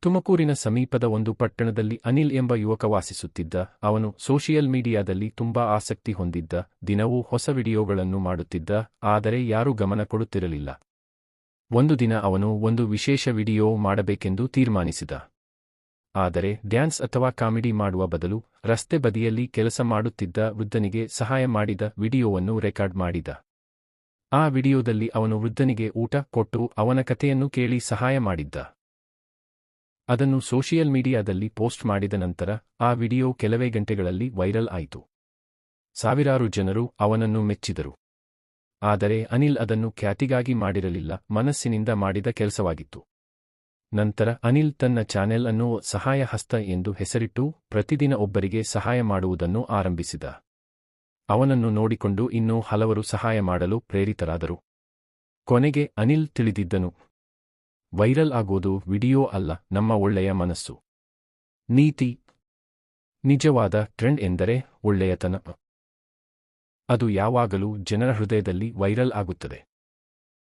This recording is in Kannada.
ತುಮಕೂರಿನ ಸಮೀಪದ ಒಂದು ಪಟ್ಟಣದಲ್ಲಿ ಅನಿಲ್ ಎಂಬ ಯುವಕ ವಾಸಿಸುತ್ತಿದ್ದ. ಅವನು ಸೋಷಿಯಲ್ ಮೀಡಿಯಾದಲ್ಲಿ ತುಂಬಾ ಆಸಕ್ತಿ ಹೊಂದಿದ್ದ. ದಿನವೂ ಹೊಸ ವಿಡಿಯೋಗಳನ್ನು ಮಾಡುತ್ತಿದ್ದ, ಆದರೆ ಯಾರೂ ಗಮನ ಕೊಡುತ್ತಿರಲಿಲ್ಲ. ಒಂದು ದಿನ ಅವನು ಒಂದು ವಿಶೇಷ ವಿಡಿಯೋ ಮಾಡಬೇಕೆಂದು ತೀರ್ಮಾನಿಸಿದ. ಆದರೆ ಡ್ಯಾನ್ಸ್ ಅಥವಾ ಕಾಮಿಡಿ ಮಾಡುವ ಬದಲು ರಸ್ತೆ ಬದಿಯಲ್ಲಿ ಕೆಲಸ ಮಾಡುತ್ತಿದ್ದ ವೃದ್ಧನಿಗೆ ಸಹಾಯ ಮಾಡಿದ ವಿಡಿಯೋವನ್ನು ರೆಕಾರ್ಡ್ ಮಾಡಿದ. ಆ ವಿಡಿಯೋದಲ್ಲಿ ಅವನು ವೃದ್ಧನಿಗೆ ಊಟ ಕೊಟ್ಟು ಅವನ ಕಥೆಯನ್ನು ಕೇಳಿ ಸಹಾಯ ಮಾಡಿದ್ದ. ಅದನ್ನು ಸೋಷಿಯಲ್ ಮೀಡಿಯಾದಲ್ಲಿ ಪೋಸ್ಟ್ ಮಾಡಿದ ನಂತರ ಆ ವಿಡಿಯೋ ಕೆಲವೇ ಗಂಟೆಗಳಲ್ಲಿ ವೈರಲ್ ಆಯಿತು. ಸಾವಿರಾರು ಜನರು ಅವನನ್ನು ಮೆಚ್ಚಿದರು. ಆದರೆ ಅನಿಲ್ ಅದನ್ನು ಖ್ಯಾತಿಗಾಗಿ ಮಾಡಿರಲಿಲ್ಲ, ಮನಸ್ಸಿನಿಂದ ಮಾಡಿದ ಕೆಲಸವಾಗಿತ್ತು. ನಂತರ ಅನಿಲ್ ತನ್ನ ಚಾನೆಲ್ ಅನ್ನು ಸಹಾಯ ಹಸ್ತ ಎಂದು ಹೆಸರಿಟ್ಟು ಪ್ರತಿದಿನ ಒಬ್ಬರಿಗೆ ಸಹಾಯ ಮಾಡುವುದನ್ನು ಆರಂಭಿಸಿದ. ಅವನನ್ನು ನೋಡಿಕೊಂಡು ಇನ್ನೂ ಹಲವರು ಸಹಾಯ ಮಾಡಲು ಪ್ರೇರಿತರಾದರು. ಕೊನೆಗೆ ಅನಿಲ್ ತಿಳಿದಿದ್ದನು, ವೈರಲ್ ಆಗೋದು ವಿಡಿಯೋ ಅಲ್ಲ, ನಮ್ಮ ಒಳ್ಳೆಯ ಮನಸ್ಸು. ನೀತಿ: ನಿಜವಾದ ಟ್ರೆಂಡ್ ಎಂದರೆ ಒಳ್ಳೆಯತನ. ಅದು ಯಾವಾಗಲೂ ಜನರ ಹೃದಯದಲ್ಲಿ ವೈರಲ್ ಆಗುತ್ತದೆ.